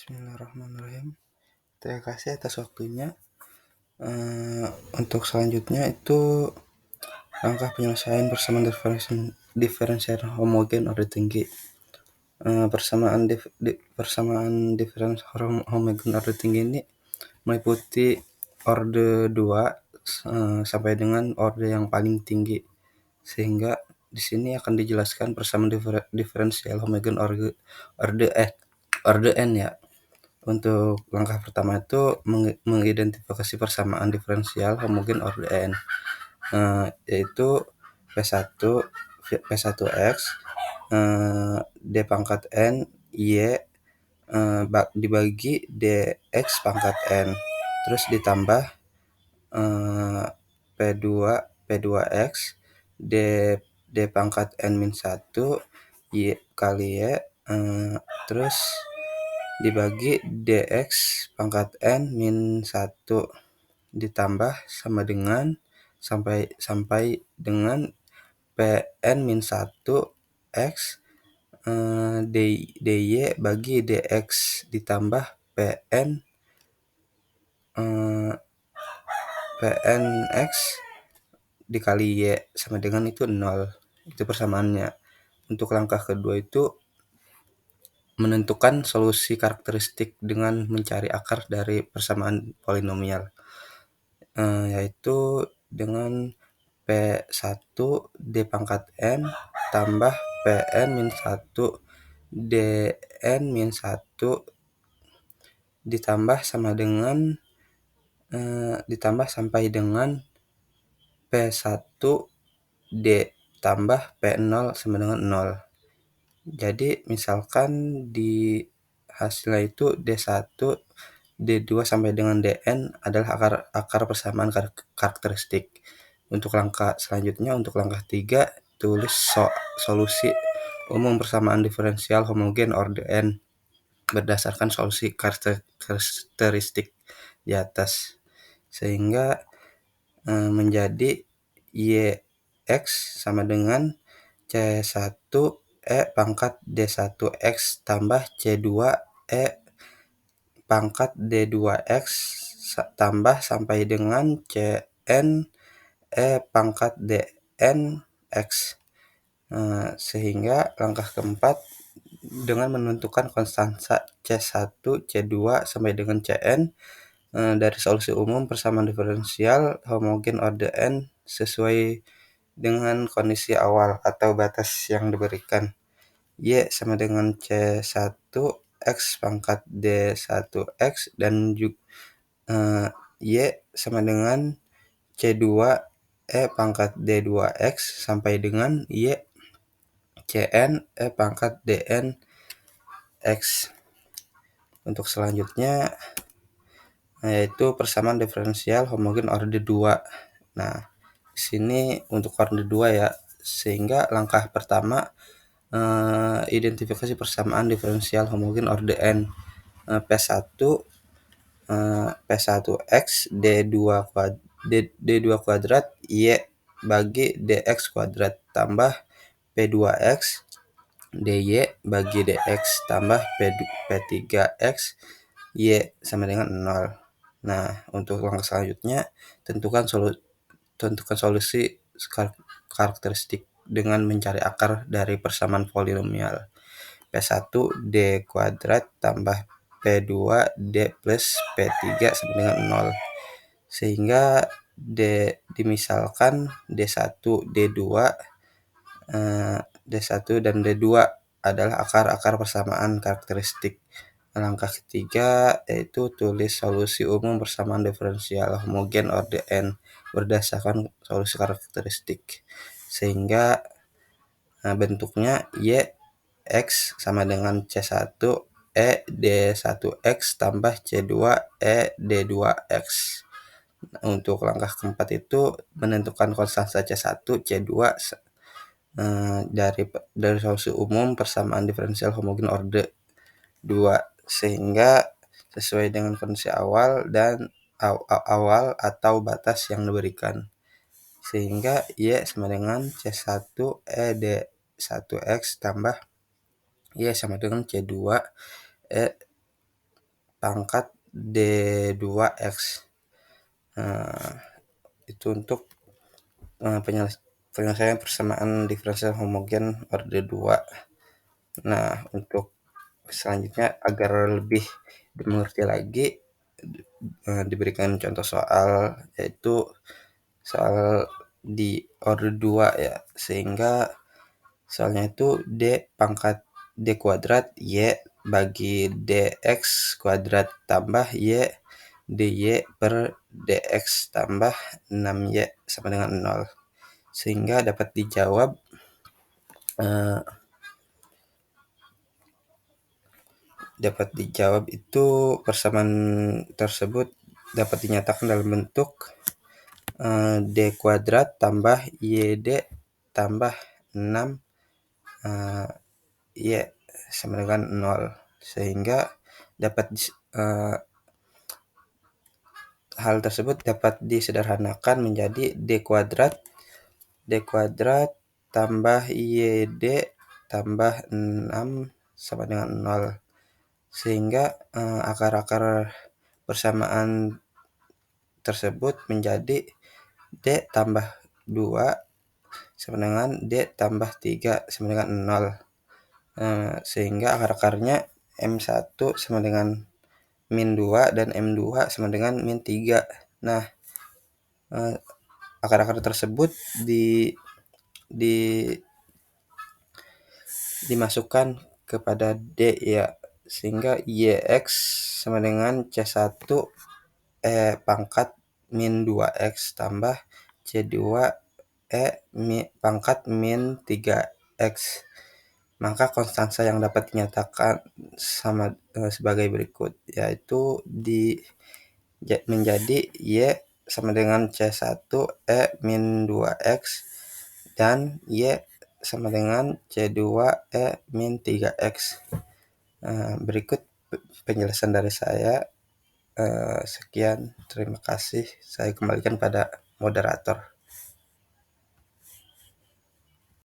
Bismillahirrahmanirrahim. Terima kasih atas waktunya. Untuk selanjutnya itu langkah penyelesaian persamaan diferensial homogen order tinggi. Persamaan diferensial homogen order tinggi ini meliputi orde 2 sampai dengan orde yang paling tinggi. Sehingga di sini akan dijelaskan persamaan diferensial homogen orde n ya. Untuk langkah pertama itu mengidentifikasi persamaan diferensial homogen orde n, yaitu P1 P1x D pangkat n Y dibagi dx pangkat n, terus ditambah P2x D pangkat n min 1 Y kali Y, terus dibagi dx pangkat n min 1 ditambah sama dengan sampai dengan pn min 1 x dy bagi dx ditambah pn x dikali y sama dengan itu 0. Itu persamaannya. Untuk langkah kedua itu menentukan solusi karakteristik dengan mencari akar dari persamaan polinomial, yaitu dengan P1 D pangkat N tambah Pn min 1 Dn min 1 ditambah ditambah sampai dengan P1 D tambah P0 sama dengan 0. Jadi misalkan di hasilnya itu D1, D2 sampai dengan Dn adalah akar persamaan karakteristik. Untuk langkah selanjutnya, untuk langkah 3, tulis solusi umum persamaan diferensial homogen orde n berdasarkan solusi karakteristik di atas. Sehingga menjadi Yx sama dengan C1 E pangkat D1X tambah C2 E pangkat D2X tambah sampai dengan Cn E pangkat Dnx. Sehingga langkah keempat dengan menentukan konstanta C1, C2 sampai dengan Cn dari solusi umum persamaan diferensial homogen orde n sesuai dengan kondisi awal atau batas yang diberikan. Y sama dengan C1 X pangkat D1X dan Y sama dengan C2 E pangkat D2X sampai dengan Y Cn E pangkat Dnx. Untuk selanjutnya yaitu persamaan diferensial homogen orde 2. Nah, di sini untuk orde 2 ya. Sehingga langkah pertama identifikasi persamaan diferensial homogen orde n. P1 P1x D2 kuadrat Y bagi dx kuadrat tambah P2x dy bagi dx tambah P3x Y sama dengan 0. Nah, untuk langkah selanjutnya tentukan solusi karakteristik dengan mencari akar dari persamaan polinomial. P1 D kuadrat tambah P2 D plus P3 sama dengan 0. Sehingga dimisalkan D1, D2, D1 dan D2 adalah akar-akar persamaan karakteristik. Langkah ketiga yaitu tulis solusi umum persamaan diferensial homogen orde n berdasarkan solusi karakteristik. Sehingga bentuknya Y X sama dengan C1 E D1X tambah C2 E D2X. Untuk langkah keempat itu menentukan konstanta C1, C2 dari solusi umum persamaan diferensial homogen orde 2 sehingga sesuai dengan kondisi awal dan awal atau batas yang diberikan. Sehingga Y sama dengan C1 E D1X tambah Y sama dengan C2 E pangkat D2X. Nah, itu untuk penyelesaian persamaan diferensial homogen orde 2. Nah, untuk selanjutnya agar lebih dimengerti lagi, diberikan contoh soal, yaitu soal di orde 2 ya, sehingga soalnya itu D pangkat D kuadrat Y bagi DX kuadrat tambah Y dy per dx tambah 6y sama dengan 0. Sehingga eh, dapat dijawab itu persamaan tersebut dapat dinyatakan dalam bentuk D kuadrat tambah YD tambah 6 Y sama dengan 0. Sehingga dapat hal tersebut dapat disederhanakan menjadi D kuadrat tambah YD tambah 6 sama dengan 0. Sehingga akar-akar persamaan tersebut menjadi D tambah 2 sama dengan D tambah 3 sama dengan 0. Sehingga akar-akarnya M1 sama dengan min 2 dan M2 sama dengan min 3. Nah, akar-akar tersebut dimasukkan kepada D ya, sehingga YX sama dengan C1 pangkat min 2X tambah C2 pangkat min 3X. Maka konstansa yang dapat dinyatakan sebagai berikut, yaitu menjadi Y sama dengan C1 min 2X dan Y sama dengan C2 min 3X. Berikut penjelasan dari saya. Sekian, terima kasih. Saya kembalikan pada moderator.